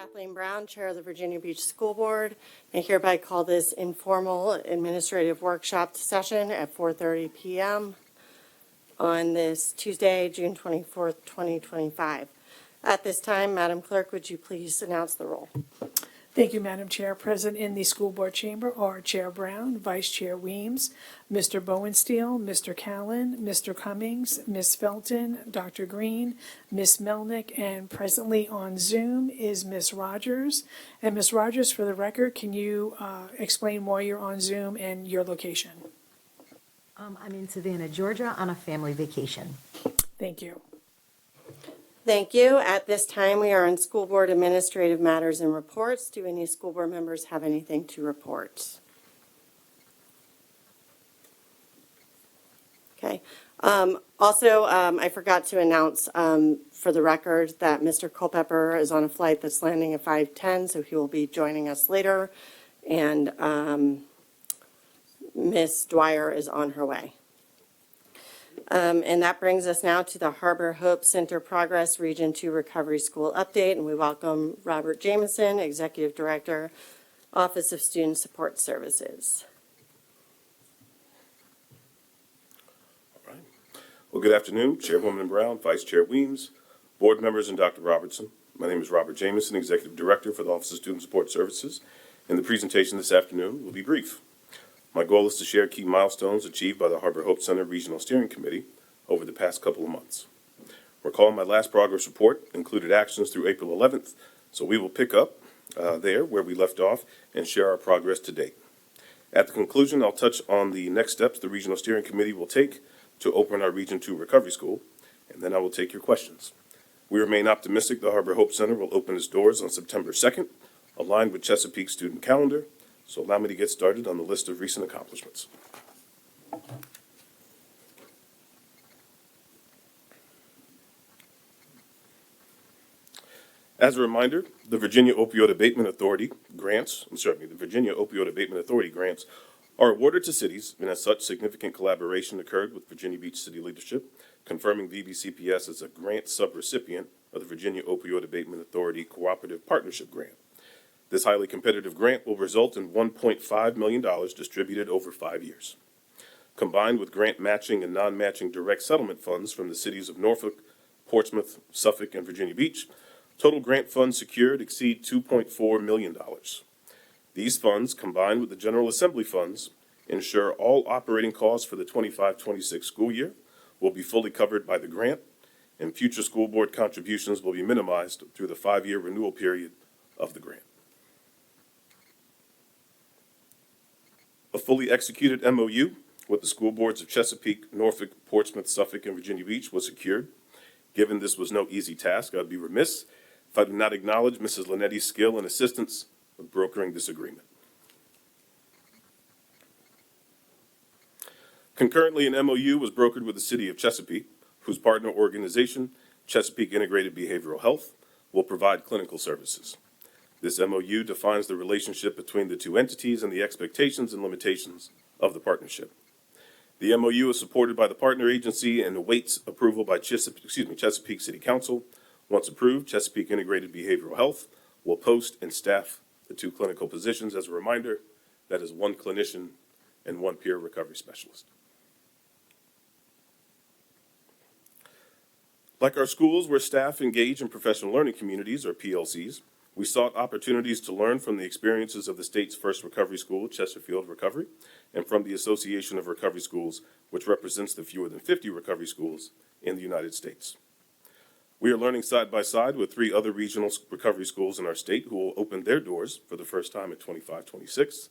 Kathleen Brown, Chair of the Virginia Beach School Board, and hereby call this informal administrative workshop session at 4:30 p.m. on this Tuesday, June 24th, 2025. At this time, Madam Clerk, would you please announce the roll? Thank you, Madam Chair. Present in the school board chamber are Chair Brown, Vice Chair Weems, Mr. Bowensteel, Mr. Callen, Mr. Cummings, Ms. Felton, Dr. Green, Ms. Melnick, and presently on Zoom is Ms. Rogers. And Ms. Rogers, for the record, can you explain why you're on Zoom and your location? I'm in Savannah, Georgia on a family vacation. Thank you. Thank you. At this time, we are on school board administrative matters and reports. Do any school board members have anything to report? Okay. Also, I forgot to announce for the record that Mr. Culpepper is on a flight that's landing at 5:10, so he will be joining us later. And Ms. Dwyer is on her way. And that brings us now to the Harbor Hope Center Progress Region 2 Recovery School Update, and we welcome Robert Jameson, Executive Director, Office of Student Support Services. All right. Well, good afternoon, Chairwoman Brown, Vice Chair Weems, board members, and Dr. Robertson. My name is Robert Jameson, Executive Director for the Office of Student Support Services, and the presentation this afternoon will be brief. My goal is to share key milestones achieved by the Harbor Hope Center Regional Steering Committee over the past couple of months. Recall my last progress report included actions through April 11th, so we will pick up there where we left off and share our progress to date. At the conclusion, I'll touch on the next steps the Regional Steering Committee will take to open our Region 2 Recovery School, and then I will take your questions. We remain optimistic the Harbor Hope Center will open its doors on September 2nd, aligned with Chesapeake's student calendar. So allow me to get started on the list of recent accomplishments. As a reminder, the Virginia Opioid Abatement Authority grants are awarded to cities, and as such, significant collaboration occurred with Virginia Beach City leadership, confirming VBCPS as a grant subrecipient of the Virginia Opioid Abatement Authority Cooperative Partnership Grant. This highly competitive grant will result in $1.5 million distributed over 5 years. Combined with grant matching and non-matching direct settlement funds from the cities of Norfolk, Portsmouth, Suffolk, and Virginia Beach, total grant funds secured exceed $2.4 million. These funds, combined with the General Assembly funds, ensure all operating costs for the 25-26 school year will be fully covered by the grant, and future school board contributions will be minimized through the 5-year renewal period of the grant. A fully executed MOU with the school boards of Chesapeake, Norfolk, Portsmouth, Suffolk, and Virginia Beach was secured. Given this was no easy task, I'd be remiss if I do not acknowledge Mrs. Linetti's skill and assistance with brokering this agreement. Concurrently, an MOU was brokered with the City of Chesapeake, whose partner organization, Chesapeake Integrated Behavioral Health, will provide clinical services. This MOU defines the relationship between the two entities and the expectations and limitations of the partnership. The MOU is supported by the partner agency and awaits approval by Chesapeake City Council. Once approved, Chesapeake Integrated Behavioral Health will post and staff the 2 clinical positions. As a reminder, that is 1 clinician and 1 peer recovery specialist. Like our schools where staff engage in professional learning communities, or PLCs, we sought opportunities to learn from the experiences of the state's first recovery school, Chesterfield Recovery, and from the Association of Recovery Schools, which represents the fewer than 50 recovery schools in the United States. We are learning side by side with 3 other regional recovery schools in our state who will open their doors for the first time at 25-26.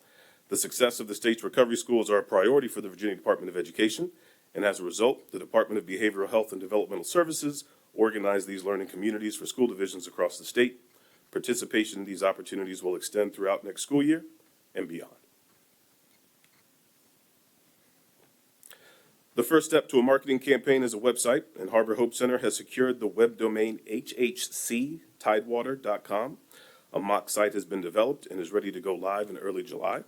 The success of the state's recovery schools are a priority for the Virginia Department of Education, and as a result, the Department of Behavioral Health and Developmental Services organized these learning communities for school divisions across the state. Participation in these opportunities will extend throughout next school year and beyond. The first step to a marketing campaign is a website, and Harbor Hope Center has secured the web domain hhctidewater.com. A mock site has been developed and is ready to go live in early July.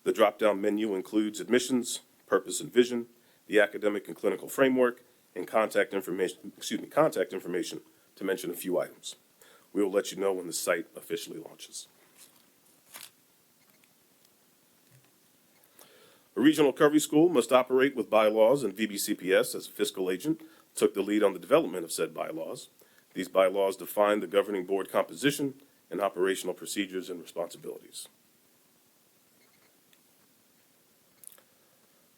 The drop-down menu includes admissions, purpose and vision, the academic and clinical framework, and contact information to mention a few items. We will let you know when the site officially launches. A regional recovery school must operate with bylaws, and VBCPS, as a fiscal agent, took the lead on the development of said bylaws. These bylaws define the governing board composition and operational procedures and responsibilities.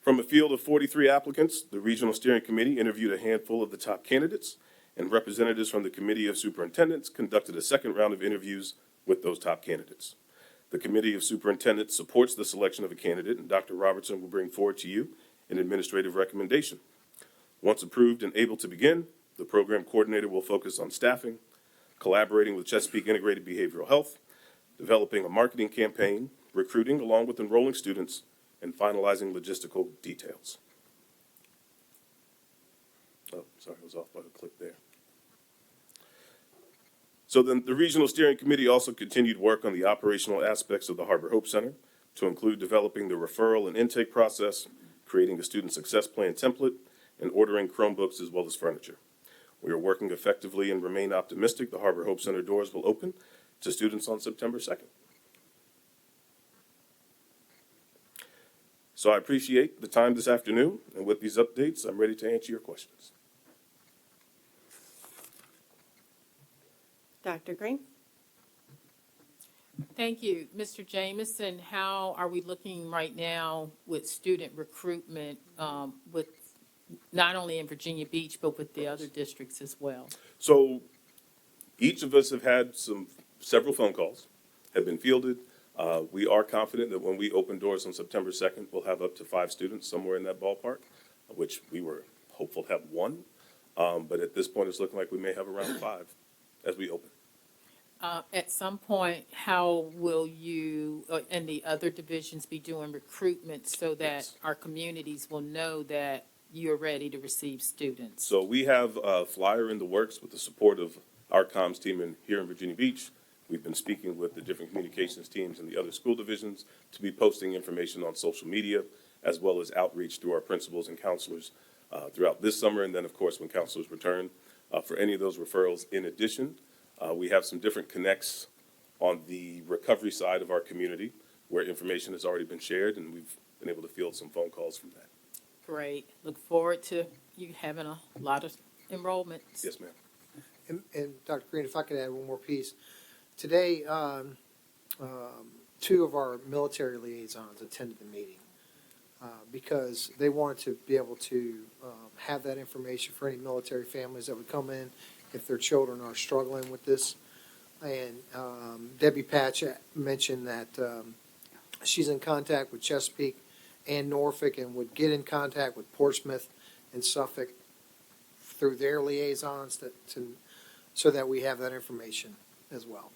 From a field of 43 applicants, the Regional Steering Committee interviewed a handful of the top candidates, and representatives from the Committee of Superintendents conducted a second round of interviews with those top candidates. The Committee of Superintendents supports the selection of a candidate, and Dr. Robertson will bring forward to you an administrative recommendation. Once approved and able to begin, the program coordinator will focus on staffing, collaborating with Chesapeake Integrated Behavioral Health, developing a marketing campaign, recruiting along with enrolling students, and finalizing logistical details. Oh, sorry, I was off by the click there. So then the Regional Steering Committee also continued work on the operational aspects of the Harbor Hope Center to include developing the referral and intake process, creating a student success plan template, and ordering Chromebooks as well as furniture. We are working effectively and remain optimistic the Harbor Hope Center doors will open to students on September 2nd. So I appreciate the time this afternoon, and with these updates, I'm ready to answer your questions. Dr. Green? Thank you. Mr. Jameson, how are we looking right now with student recruitment with not only in Virginia Beach, but with the other districts as well? So each of us have had several phone calls, have been fielded. We are confident that when we open doors on September 2nd, we'll have up to 5 students, somewhere in that ballpark, which we were hopeful to have 1. But at this point, it's looking like we may have around 5 as we open. At some point, how will you and the other divisions be doing recruitment so that Yes. our communities will know that you're ready to receive students? So we have a flyer in the works with the support of our comms team here in Virginia Beach. We've been speaking with the different communications teams in the other school divisions to be posting information on social media, as well as outreach through our principals and counselors throughout this summer, and then, of course, when counselors return for any of those referrals. In addition, we have some different connects on the recovery side of our community where information has already been shared, and we've been able to field some phone calls from that. Great. Look forward to you having a lot of enrollments. Yes, ma'am. And Dr. Green, if I could add one more piece. Today, 2 of our military liaisons attended the meeting because they wanted to be able to have that information for any military families that would come in if their children are struggling with this. And Debbie Patch mentioned that she's in contact with Chesapeake and Norfolk and would get in contact with Portsmouth and Suffolk through their liaisons so that we have that information as well.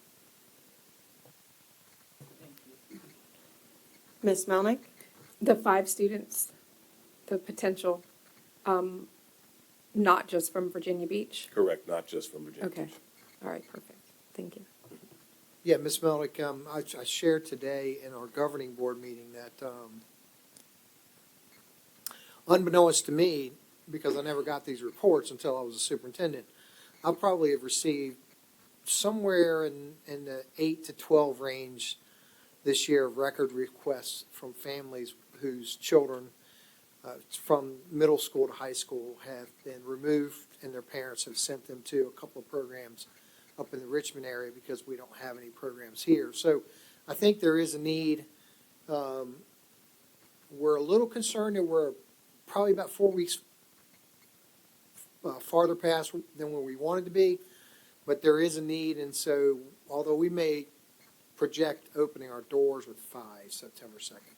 Ms. Melnick? The 5 students, the potential, not just from Virginia Beach? Correct, not just from Virginia Okay, Beach. all right, perfect, thank you. Yeah, Ms. Melnick, I shared today in our governing board meeting that unbeknownst to me, because I never got these reports until I was a superintendent, I probably have received somewhere in the 8 to 12 range this year of record requests from families whose children from middle school to high school have been removed, and their parents have sent them to a couple of programs up in the Richmond area because we don't have any programs here. So I think there is a need. We're a little concerned that we're probably about 4 weeks farther past than where we wanted to be, but there is a need, and so although we may project opening our doors with 5 September 2nd,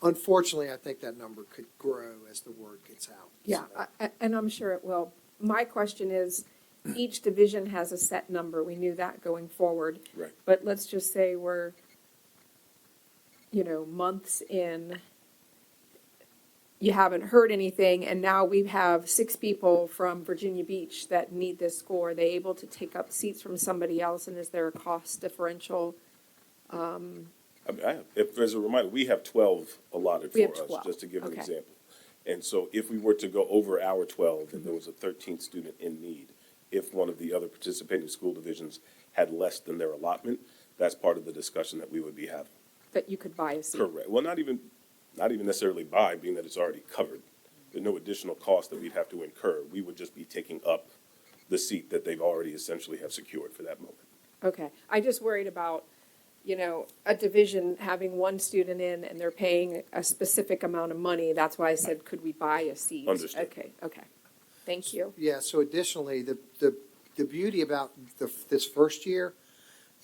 unfortunately, I think that number could grow as the word gets out. Yeah, So, and I'm sure it will. My question is, each division has a set number, we knew that going forward. Right. But let's just say we're, months in, you haven't heard anything, and now we have 6 people from Virginia Beach that need this school. Are they able to take up seats from somebody else, and is there a cost differential? I mean, if, as a reminder, we have 12 allotted We for have us, 12, just to give an okay. example. And so if we were to go over our 12 and there was a 13th student in need, if one of the other participating school divisions had less than their allotment. That's part of the discussion that we would be having. That you could buy a seat? Correct. Well, not even necessarily buy, being that it's already covered. There's no additional cost that we'd have to incur. We would just be taking up the seat that they've already essentially have secured for that moment. Okay, I just worried about, a division having one student in and they're paying a specific amount of money. That's why I said, could we buy a seat? Understood. Okay. Thank you. Yeah, so additionally, the beauty about this first year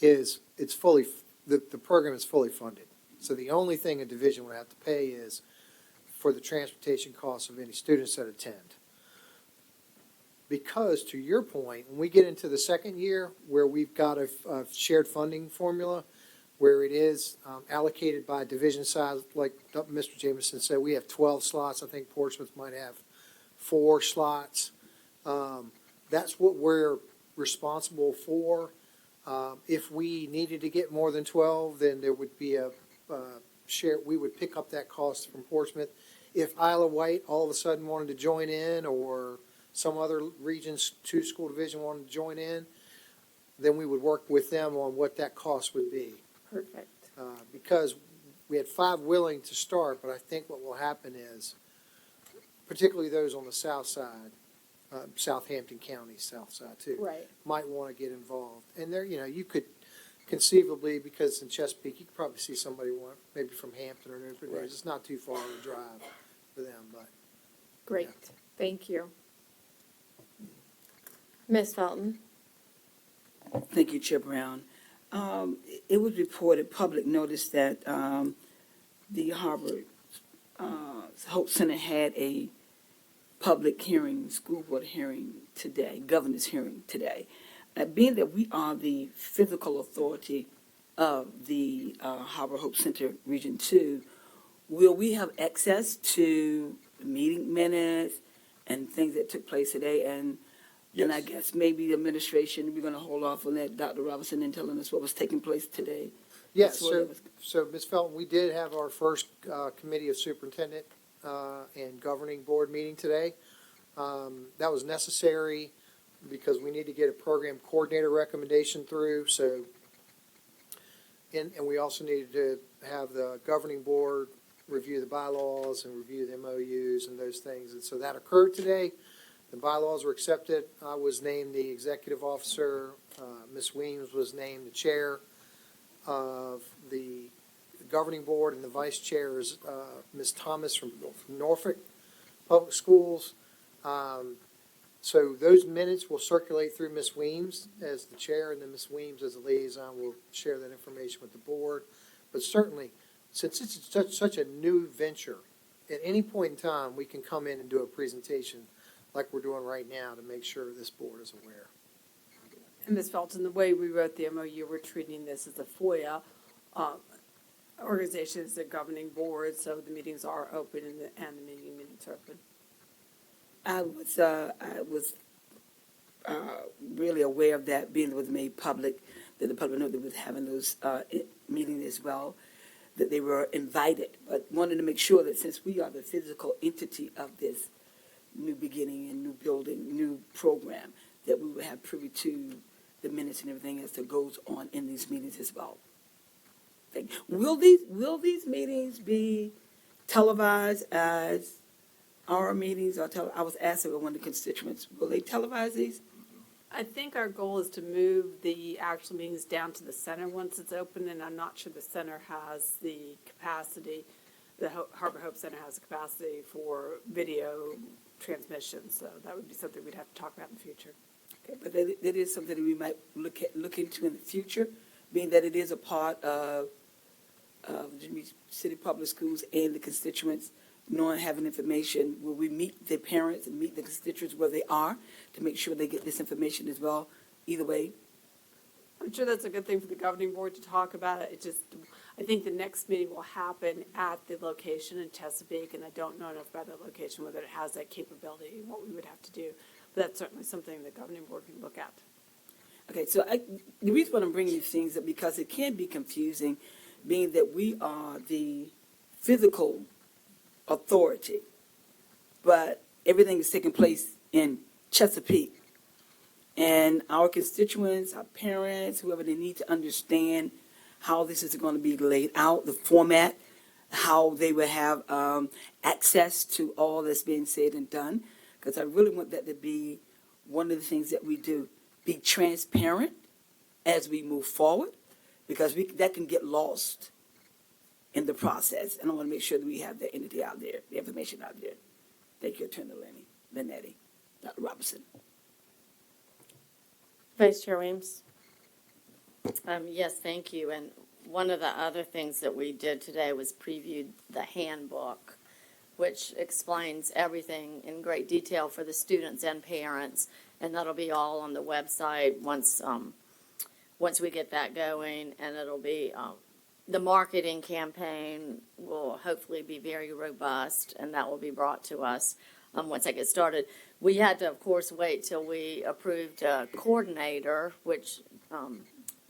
is the program is fully funded. So the only thing a division would have to pay is for the transportation costs of any students that attend. Because to your point, when we get into the second year where we've got a shared funding formula, where it is allocated by division size, like Mr. Jameson said, we have 12 slots. I think Portsmouth might have 4 slots. That's what we're responsible for. If we needed to get more than 12, then there would be a share, we would pick up that cost from Portsmouth. If Isle of Wight all of a sudden wanted to join in, or some other Regions 2 school division wanted to join in, then we would work with them on what that cost would be. Perfect. Because we had 5 willing to start, but I think what will happen is, particularly those on the south side, Southampton County, south side too, Right. might want to get involved. And there, you could conceivably, because in Chesapeake, you could probably see somebody maybe from Hampton or Newport News. Right. It's not too far of a drive for them, but. Great. Thank you. Ms. Felton? Thank you, Chair Brown. It was reported, public notice, that the Harbor Hope Center had a public hearing, school board hearing today, governor's hearing today. Being that we are the physical authority of the Harbor Hope Center Region 2, will we have access to meeting minutes and things that took place today? And I Yes. guess maybe the administration, we're going to hold off on that, Dr. Robinson, and telling us what was taking place today. Yes, That's what so, it was- so Ms. Felton, we did have our first committee of superintendent and governing board meeting today. That was necessary because we need to get a program coordinator recommendation through, so. And we also needed to have the governing board review the bylaws and review the MOUs and those things. And so that occurred today. The bylaws were accepted. I was named the executive officer. Ms. Weems was named the chair of the governing board, and the vice chair is Ms. Thomas from Norfolk Public Schools. So those minutes will circulate through Ms. Weems as the chair, and then Ms. Weems as the liaison will share that information with the board. But certainly, since it's such a new venture, at any point in time, we can come in and do a presentation like we're doing right now to make sure this board is aware. And Ms. Felton, the way we wrote the MOU, we're treating this as a FOIA organization, as a governing board, so the meetings are open and the meeting minutes are open. I was really aware of that, being it was made public, that the public knew they was having those meetings as well, that they were invited, but wanted to make sure that since we are the physical entity of this new beginning and new building, new program, that we would have privy to the minutes and everything else that goes on in these meetings as well. Will these meetings be televised as our meetings? I was asked by one of the constituents, will they televise these? I think our goal is to move the actual meetings down to the center once it's open, and I'm not sure the center has the capacity, the Harbor Hope Center has the capacity for video transmission, so that would be something we'd have to talk about in the future. Okay, but that is something that we might look into in the future, being that it is a part of Virginia City Public Schools and the constituents, knowing, having information, will we meet the parents and meet the constituents where they are to make sure they get this information as well, either way? I'm sure that's a good thing for the governing board to talk about it. I think the next meeting will happen at the location in Chesapeake, and I don't know enough about that location, whether it has that capability and what we would have to do. But that's certainly something the governing board can look at. Okay, so the reason why I'm bringing these things up, because it can be confusing, being that we are the physical authority, but everything is taking place in Chesapeake. And our constituents, our parents, whoever, they need to understand how this is going to be laid out, the format, how they will have access to all that's being said and done. Because I really want that to be one of the things that we do. Be transparent as we move forward, because that can get lost in the process. And I want to make sure that we have the entity out there, the information out there. Thank you, Attorney Linetti, Dr. Robertson. Vice Chair Weems? Yes, thank you. And one of the other things that we did today was preview the handbook, which explains everything in great detail for the students and parents. And that'll be all on the website once we get that going. And it'll be, the marketing campaign will hopefully be very robust, and that will be brought to us once I get started. We had to, of course, wait till we approved a coordinator, which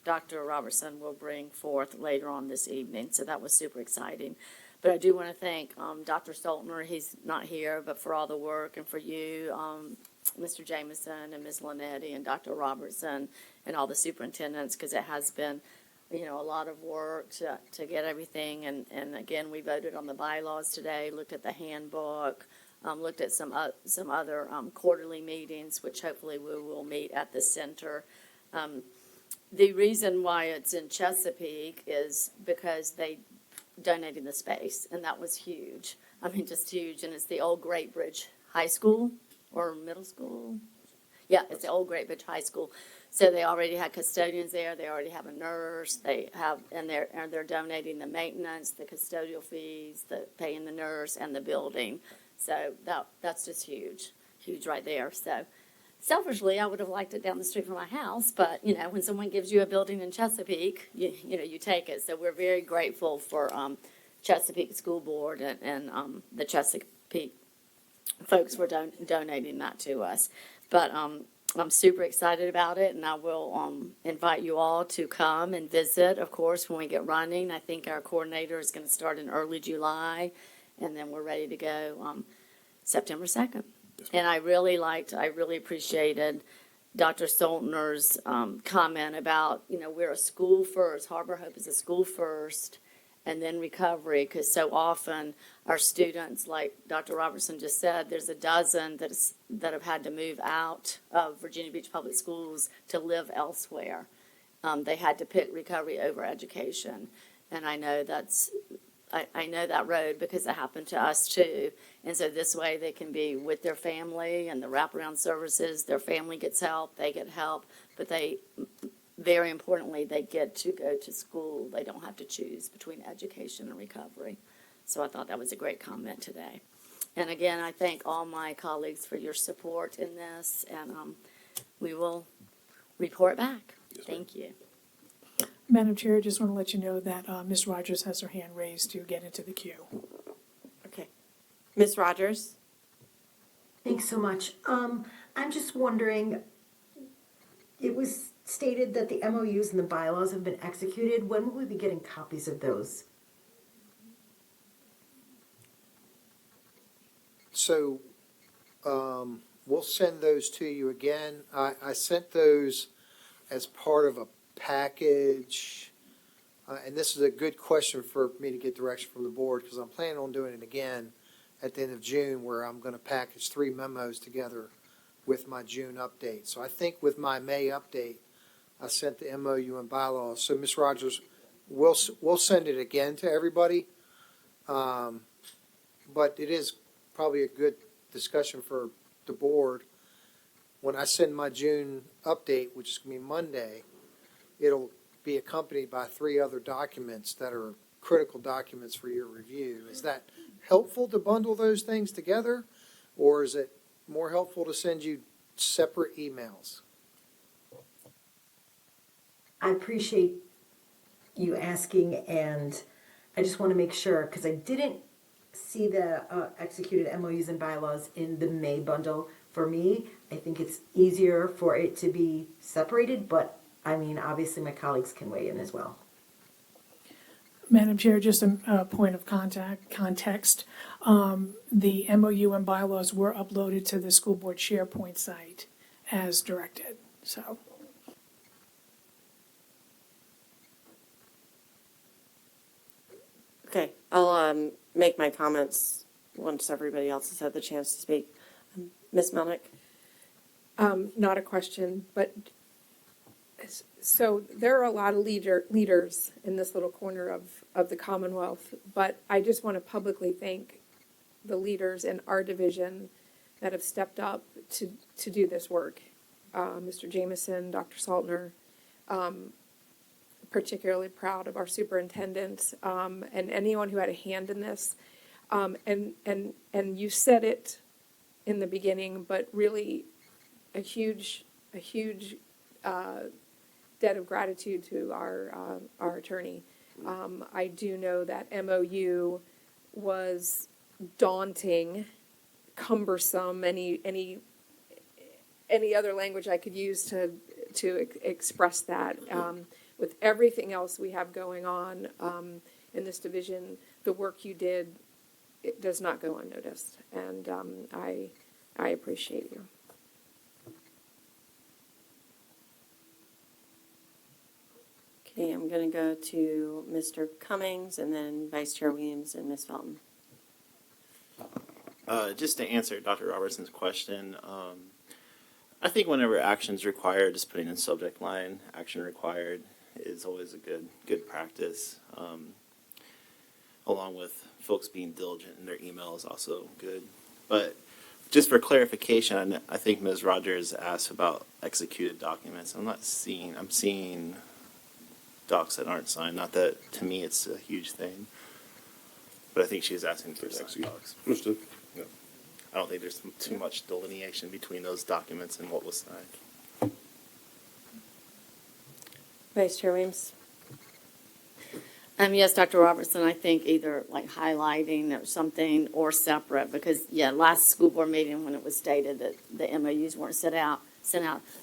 Dr. Robertson will bring forth later on this evening, so that was super exciting. But I do want to thank Dr. Stoltner, he's not here, but for all the work, and for you, Mr. Jameson and Ms. Linetti and Dr. Robertson and all the superintendents, because it has been, a lot of work to get everything. And again, we voted on the bylaws today, looked at the handbook, looked at some other quarterly meetings, which hopefully we will meet at the center. The reason why it's in Chesapeake is because they donated the space, and that was huge. I mean, just huge. And it's the old Great Bridge High School or middle school. Yeah, it's the old Great Bridge High School. So they already had custodians there. They already have a nurse. They're donating the maintenance, the custodial fees, the paying the nurse, and the building. So that's just huge right there. So selfishly, I would have liked it down the street from my house, but when someone gives you a building in Chesapeake, you take it. So we're very grateful for Chesapeake School Board and the Chesapeake folks for donating that to us. But I'm super excited about it, and I will invite you all to come and visit, of course, when we get running. I think our coordinator is going to start in early July, and then we're ready to go September 2nd. And I really appreciated Dr. Stoltner's comment about, we're a school first. Harbor Hope is a school first, and then recovery, because so often our students, like Dr. Robertson just said, there's a dozen that have had to move out of Virginia Beach Public Schools to live elsewhere. They had to pick recovery over education, and I know I know that road because it happened to us too. And so this way they can be with their family and the wraparound services. Their family gets help, they get help, but very importantly, they get to go to school. They don't have to choose between education and recovery. So I thought that was a great comment today. And again, I thank all my colleagues for your support in this, and we will report back. Thank you. Madam Chair, I just want to let you know that Ms. Rogers has her hand raised to get into the queue. Okay. Ms. Rogers? Thanks so much. I'm just wondering, it was stated that the MOUs and the bylaws have been executed. When will we be getting copies of those? So, we'll send those to you again. I sent those as part of a package. And this is a good question for me to get direction from the board, because I'm planning on doing it again at the end of June, where I'm going to package 3 memos together with my June update. So I think with my May update, I sent the MOU and bylaws. So Ms. Rogers, we'll send it again to everybody. But it is probably a good discussion for the board. When I send my June update, which is going to be Monday, it'll be accompanied by 3 other documents that are critical documents for your review. Is that helpful to bundle those things together, or is it more helpful to send you separate emails? I appreciate you asking, and I just want to make sure, because I didn't see the executed MOUs and bylaws in the May bundle. For me, I think it's easier for it to be separated, but I mean, obviously my colleagues can weigh in as well. Madam Chair, just a point of context. The MOU and bylaws were uploaded to the school board SharePoint site as directed. so. Okay, I'll make my comments once everybody else has had the chance to speak. Ms. Melnick? Not a question, but, so there are a lot of leaders in this little corner of the Commonwealth, but I just want to publicly thank the leaders in our division that have stepped up to do this work. Mr. Jameson, Dr. Saltner, particularly proud of our superintendent, and anyone who had a hand in this. And you said it in the beginning, but really a huge debt of gratitude to our attorney. I do know that MOU was daunting, cumbersome, any other language I could use to express that. With everything else we have going on in this division, the work you did, it does not go unnoticed, and I appreciate you. Okay, I'm going to go to Mr. Cummings and then Vice Chair Williams and Ms. Felton. Just to answer Dr. Robertson's question, I think whenever action is required, just putting in subject line, action required, is always a good practice. Along with folks being diligent in their email is also good. But just for clarification, I think Ms. Rogers asked about executed documents. I'm seeing docs that aren't signed. Not that, to me, it's a huge thing. But I think she was asking for signed docs. Understood. Yeah. I don't think there's too much delineation between those documents and what was signed. Vice Chair Williams? Yes, Dr. Robertson, I think either like highlighting or something or separate, because, yeah, last school board meeting when it was stated that the MOUs weren't sent out,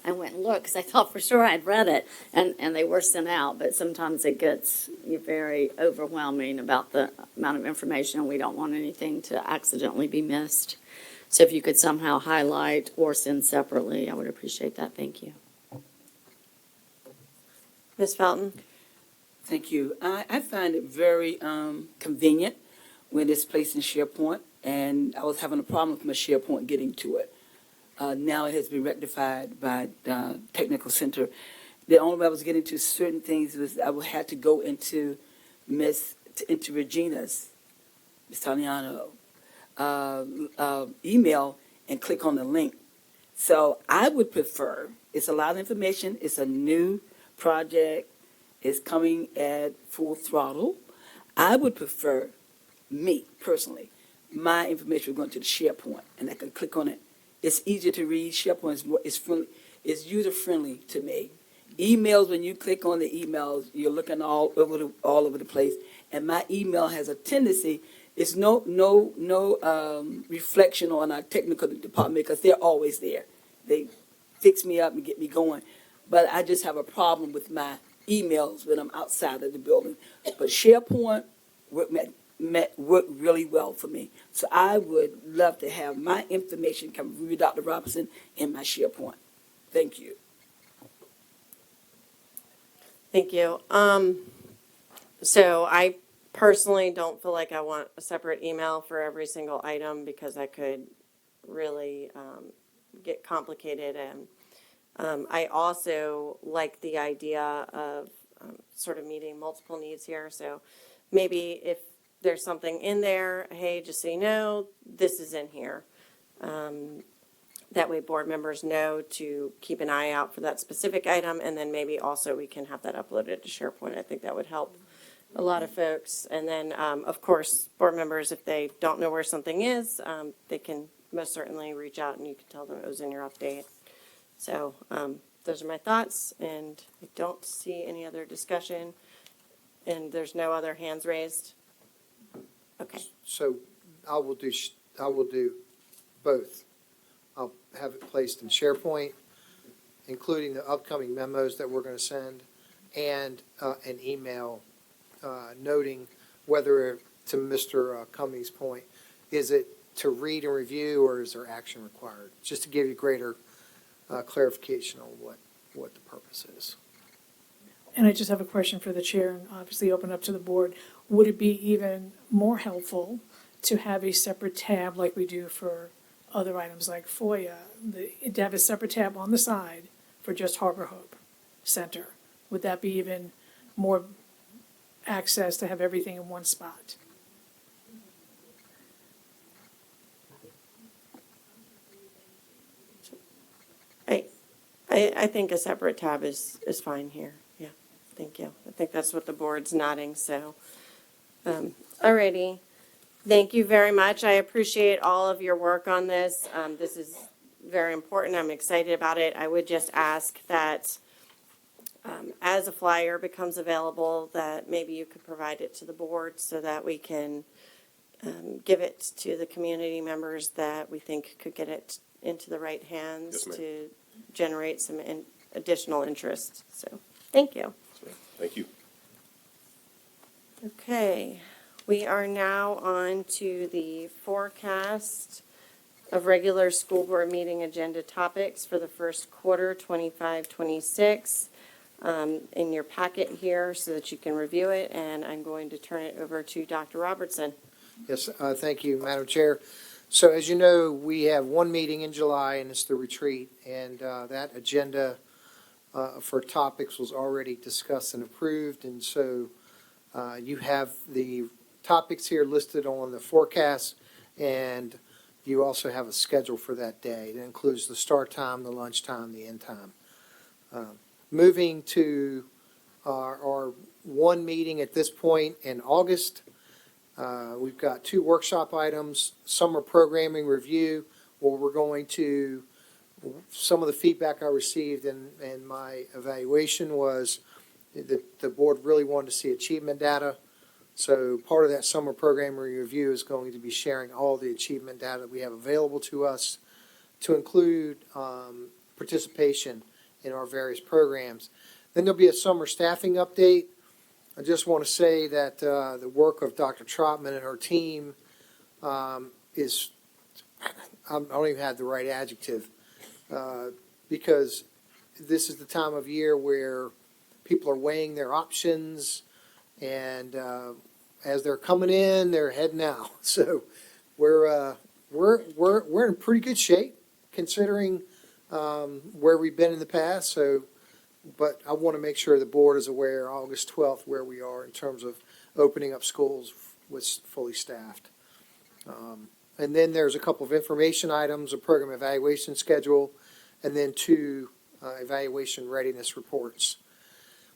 I went and looked because I thought for sure I'd read it, and they were sent out, but sometimes it gets very overwhelming about the amount of information, and we don't want anything to accidentally be missed. So if you could somehow highlight or send separately, I would appreciate that. Thank you. Ms. Felton? Thank you. I find it very convenient when it's placed in SharePoint, and I was having a problem with my SharePoint getting to it. Now it has been rectified by Technical Center. The only way I was getting to certain things was I would have to go into Regina's, Ms. Taliano, email and click on the link. So I would prefer, it's a lot of information, it's a new project, it's coming at full throttle. I would prefer, me personally, my information going to the SharePoint, and I can click on it. It's easier to read. SharePoint is friendly. It's user friendly to me. Emails, when you click on the emails, you're looking all over the place. And my email has a tendency. It's no reflection on our technical department because they're always there. They fix me up and get me going. But I just have a problem with my emails when I'm outside of the building. But SharePoint worked really well for me. So I would love to have my information come from Dr. Robinson in my SharePoint. Thank you. Thank you. So I personally don't feel like I want a separate email for every single item because that could really get complicated. And I also like the idea of sort of meeting multiple needs here. So maybe if there's something in there, hey, just so you know, this is in here. That way board members know to keep an eye out for that specific item, and then maybe also we can have that uploaded to SharePoint. I think that would help a lot of folks. And then, of course, board members, if they don't know where something is, they can most certainly reach out and you can tell them it was in your update. So those are my thoughts, and I don't see any other discussion, and there's no other hands raised. Okay. So I will do both. I'll have it placed in SharePoint, including the upcoming memos that we're going to send, and an email noting whether, to Mr. Cummings' point, is it to read and review or is there action required? Just to give you greater clarification on what the purpose is. And I just have a question for the chair and obviously open up to the board. Would it be even more helpful to have a separate tab like we do for other items like FOIA, to have a separate tab on the side for just Harbor Hope Center? Would that be even more access to have everything in one spot? I think a separate tab is fine here. Yeah, thank you. I think that's what the board's nodding, so. Alrighty. Thank you very much. I appreciate all of your work on this. This is very important. I'm excited about it. I would just ask that as a flyer becomes available, that maybe you could provide it to the board so that we can give it to the community members that we think could get it into the right hands Yes, ma'am. to generate some additional interest. So, thank you. Thank you. Okay, we are now on to the forecast of regular school board meeting agenda topics for the first quarter, 25-26, in your packet here so that you can review it, and I'm going to turn it over to Dr. Robertson. Yes, thank you, Madam Chair. So as you know, we have one meeting in July, and it's the retreat, and that agenda for topics was already discussed and approved, and so you have the topics here listed on the forecast, and you also have a schedule for that day. It includes the start time, the lunch time, the end time. Moving to our one meeting at this point in August, we've got two workshop items, summer programming review, where we're going to, some of the feedback I received in my evaluation was that the board really wanted to see achievement data. So part of that summer programming review is going to be sharing all the achievement data that we have available to us to include participation in our various programs. Then there'll be a summer staffing update. I just want to say that the work of Dr. Trotman and her team is, I don't even have the right adjective, because this is the time of year where people are weighing their options, and as they're coming in, they're heading out. So we're in pretty good shape considering where we've been in the past. So, but I want to make sure the board is aware August 12th where we are in terms of opening up schools with fully staffed. And then there's a couple of information items, a program evaluation schedule, and then two evaluation readiness reports.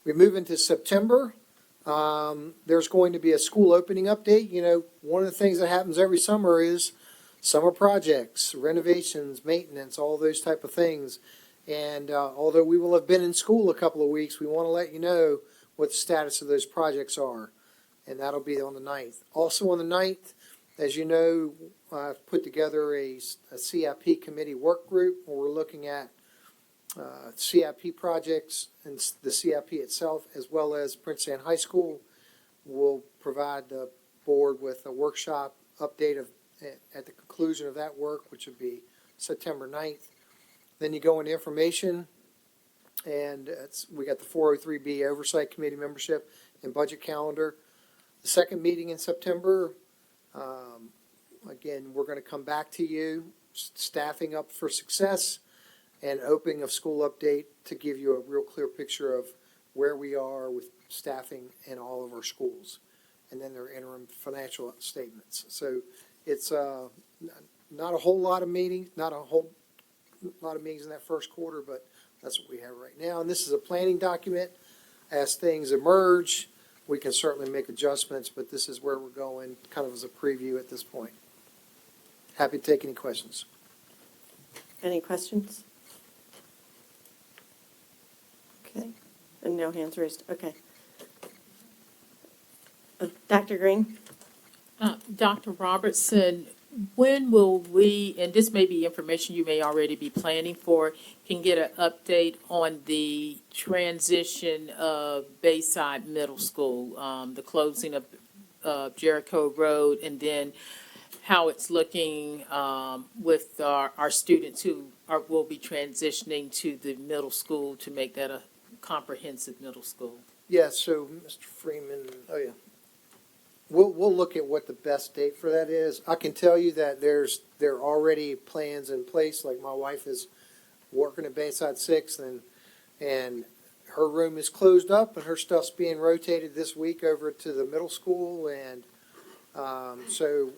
We move into September. There's going to be a school opening update. You know, one of the things that happens every summer is summer projects, renovations, maintenance, all those type of things. And although we will have been in school a couple of weeks, we want to let you know what the status of those projects are. And that'll be on the 9th. Also on the 9th, as you know, I've put together a CIP committee work group where we're looking at CIP projects and the CIP itself, as well as Prince Anne High School. We'll provide the board with a workshop update at the conclusion of that work, which would be September 9th. Then you go into information, and we got the 403B Oversight Committee membership and budget calendar. The second meeting in September, again, we're going to come back to you, staffing up for success and opening of school update to give you a real clear picture of where we are with staffing in all of our schools. And then their interim financial statements. So it's not a whole lot of meetings, not a whole lot of meetings in that first quarter, but that's what we have right now. And this is a planning document. As things emerge, we can certainly make adjustments, but this is where we're going, kind of as a preview at this point. Happy to take any questions. Any questions? Okay, and no hands raised, okay. Dr. Green? Dr. Robertson, when will we, and this may be information you may already be planning for, can get an update on the transition of Bayside Middle School, the closing of Jericho Road, and then how it's looking, with our students who will be transitioning to the middle school to make that a comprehensive middle school. Yeah, so Mr. Freeman, oh yeah. We'll look at what the best date for that is. I can tell you that there are already plans in place, like my wife is working at Bayside Sixth and her room is closed up and her stuff's being rotated this week over to the middle school and, so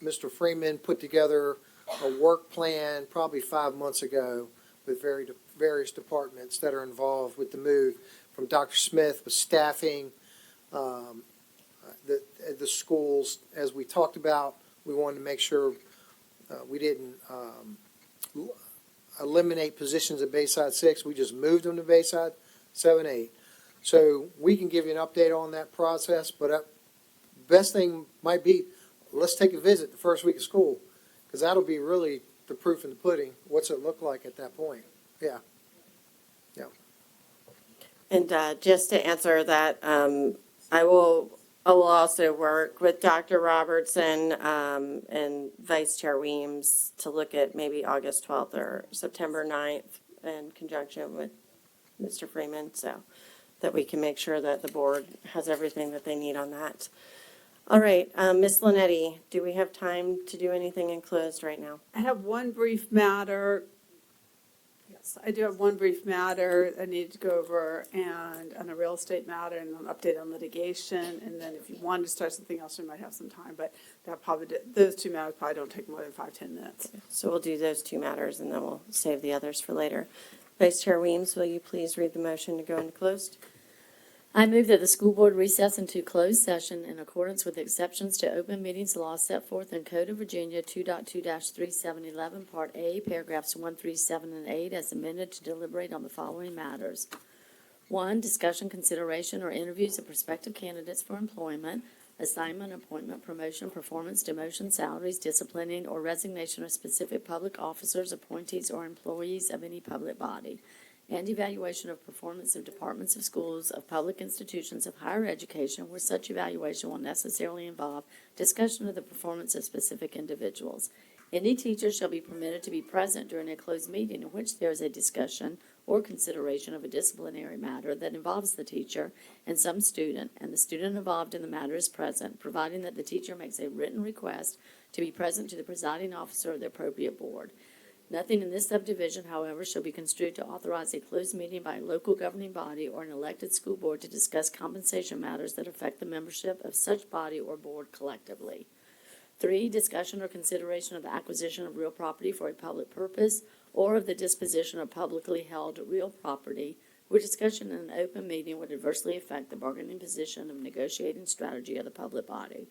Mr. Freeman put together a work plan probably 5 months ago with various departments that are involved with the move, from Dr. Smith with staffing, the schools. As we talked about, we wanted to make sure we didn't eliminate positions at Bayside 6. We just moved them to Bayside 7, 8. So we can give you an update on that process, but best thing might be, let's take a visit the first week of school, because that'll be really the proof in the pudding. What's it look like at that point? Yeah. And just to answer that, I will also work with Dr. Robertson and Vice Chair Weems to look at maybe August 12th or September 9th in conjunction with Mr. Freeman, so that we can make sure that the board has everything that they need on that. All right, Ms. Linetti, do we have time to do anything in closed right now? I have one brief matter. Yes, I do have one brief matter I need to go over, and on a real estate matter and an update on litigation. And then if you wanted to start something else, we might have some time, but those two matters probably don't take more than 5-10 minutes. So we'll do those two matters and then we'll save the others for later. Vice Chair Weems, will you please read the motion to go into closed? I move that the school board recess into closed session in accordance with exceptions to open meetings law set forth in Code of Virginia 2.2-3711, Part A, paragraphs 1, 3, 7, and 8, as amended, to deliberate on the following matters. 1, discussion, consideration, or interviews of prospective candidates for employment, assignment, appointment, promotion, performance, demotion, salaries, disciplining, or resignation of specific public officers, appointees, or employees of any public body, and evaluation of performance of departments of schools, of public institutions of higher education, where such evaluation will necessarily involve discussion of the performance of specific individuals. Any teacher shall be permitted to be present during a closed meeting in which there is a discussion or consideration of a disciplinary matter that involves the teacher and some student, and the student involved in the matter is present, providing that the teacher makes a written request to be present to the presiding officer of the appropriate board. Nothing in this subdivision, however, shall be construed to authorize a closed meeting by a local governing body or an elected school board to discuss compensation matters that affect the membership of such body or board collectively. 3, discussion or consideration of the acquisition of real property for a public purpose or of the disposition of publicly held real property, where discussion in an open meeting would adversely affect the bargaining position of negotiating strategy of the public body.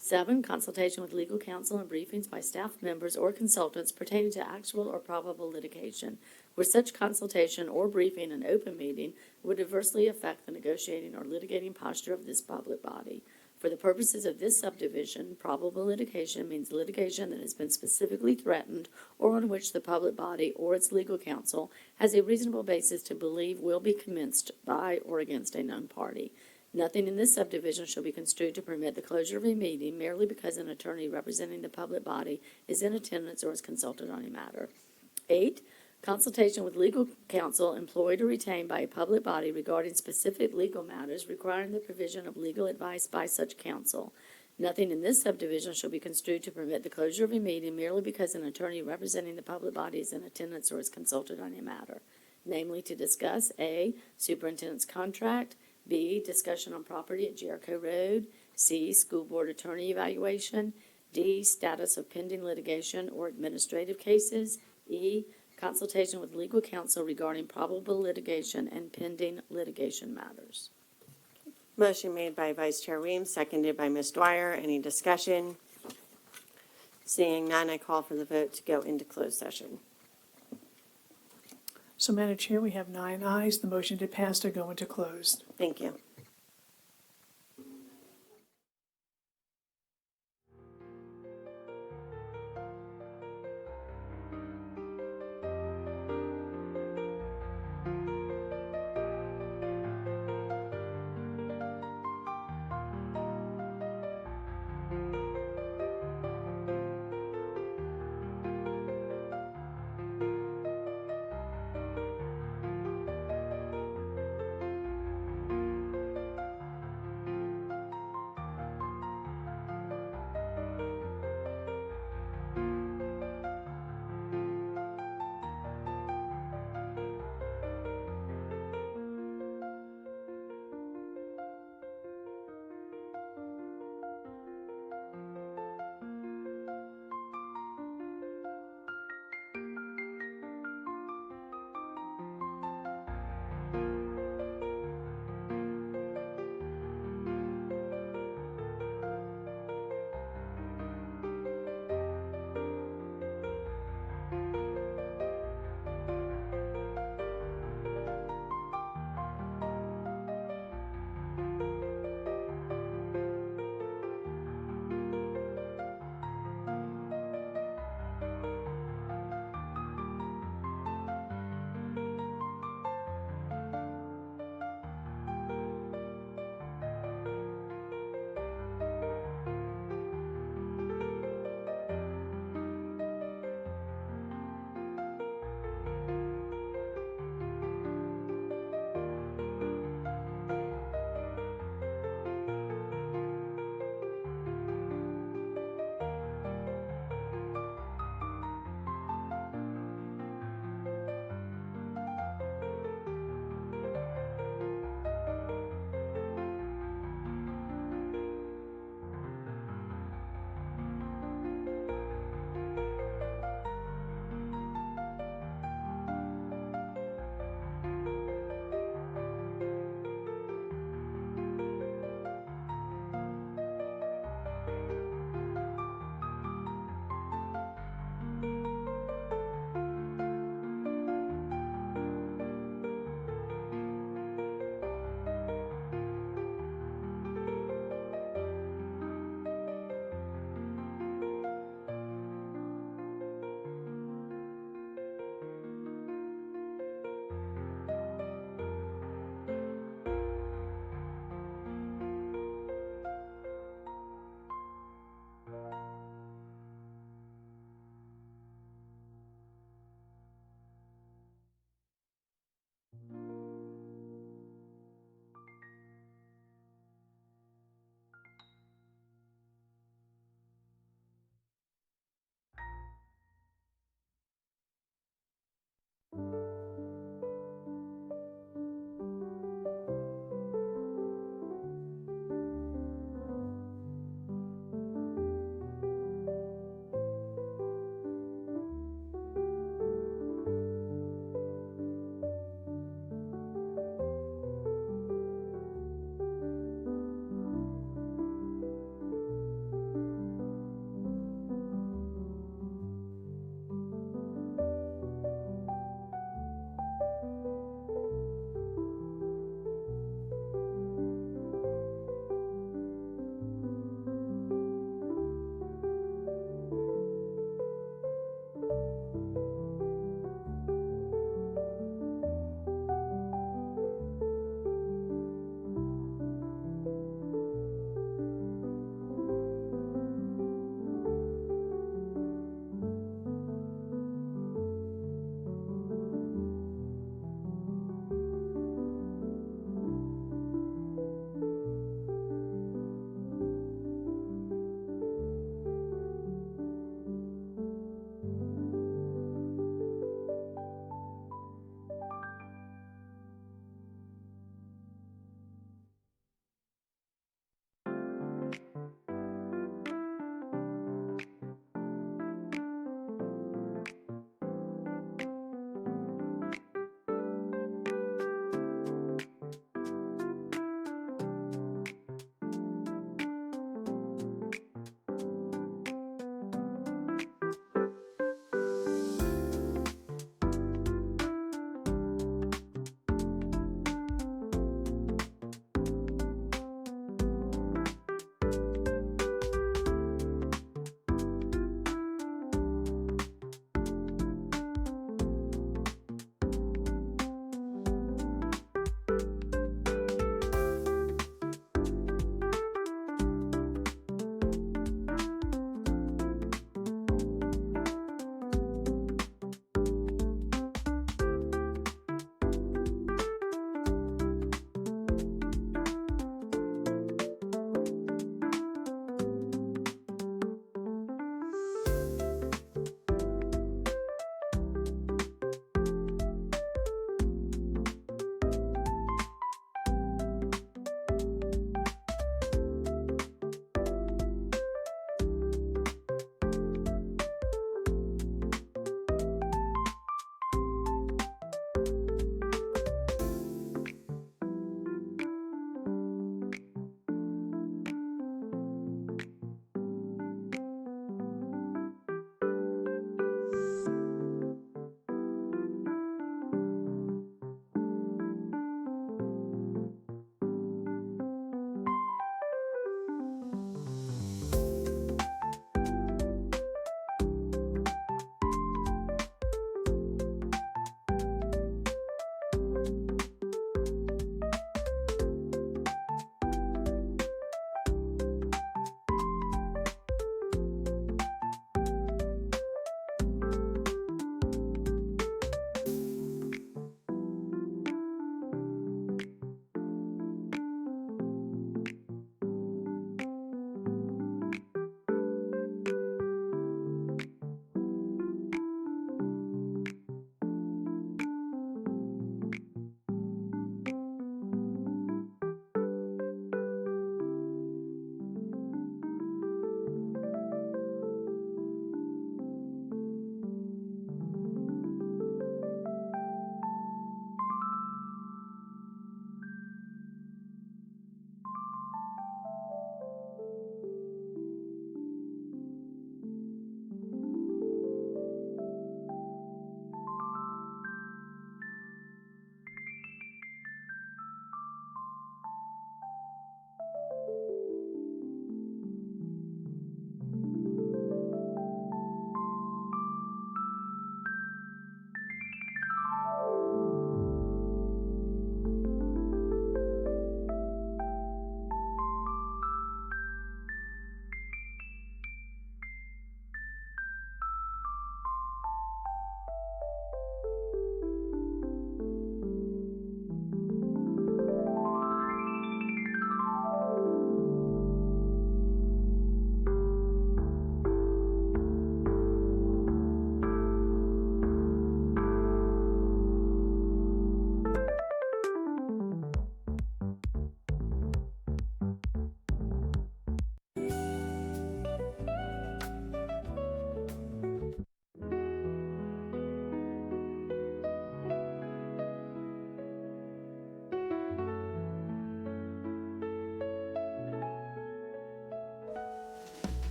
7, consultation with legal counsel and briefings by staff members or consultants pertaining to actual or probable litigation, where such consultation or briefing in open meeting would adversely affect the negotiating or litigating posture of this public body. For the purposes of this subdivision, probable litigation means litigation that has been specifically threatened or on which the public body or its legal counsel has a reasonable basis to believe will be commenced by or against a known party. Nothing in this subdivision shall be construed to permit the closure of a meeting merely because an attorney representing the public body is in attendance or is consulted on a matter. 8, consultation with legal counsel employed or retained by a public body regarding specific legal matters requiring the provision of legal advice by such counsel. Nothing in this subdivision shall be construed to permit the closure of a meeting merely because an attorney representing the public body is in attendance or is consulted on a matter, namely to discuss A, superintendent's contract, B, discussion on property at Jericho Road, C, school board attorney evaluation, D, status of pending litigation or administrative cases, E, consultation with legal counsel regarding probable litigation and pending litigation matters. Motion made by Vice Chair Weems, seconded by Ms. Dwyer. Any discussion? Seeing none, I call for the vote to go into closed session. So, Madam Chair, we have 9 ayes. The motion did pass to go into closed. Thank you.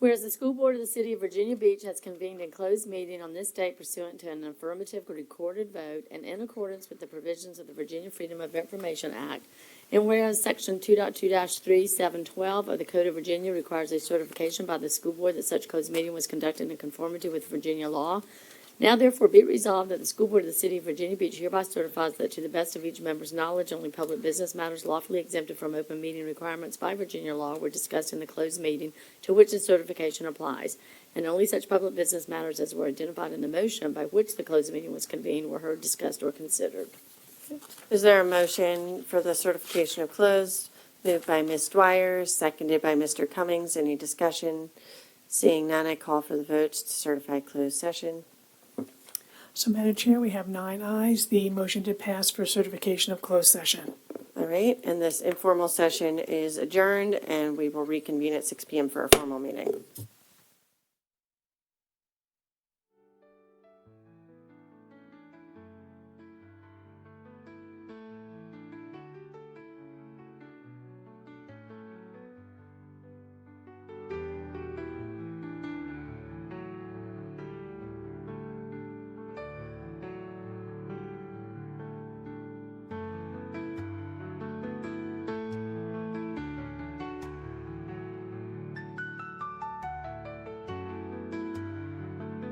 Whereas the school board of the city of Virginia Beach has convened in closed meeting on this date pursuant to an affirmative recorded vote and in accordance with the provisions of the Virginia Freedom of Information Act. And whereas section 2.2-3712 of the Code of Virginia requires a certification by the school board that such closed meeting was conducted in conformity with Virginia law. Now therefore be resolved that the school board of the city of Virginia Beach hereby certifies that to the best of each member's knowledge, only public business matters lawfully exempted from open meeting requirements by Virginia law were discussed in the closed meeting to which the certification applies. And only such public business matters as were identified in the motion by which the closed meeting was convened were heard, discussed, or considered. Is there a motion for the certification of closed? Moved by Ms. Dwyer, seconded by Mr. Cummings. Any discussion? Seeing none, I call for the votes to certify closed session. So, Madam Chair, we have 9 ayes. The motion to pass for certification of closed session. All right, and this informal session is adjourned, and we will reconvene at 6 p.m. for our formal meeting.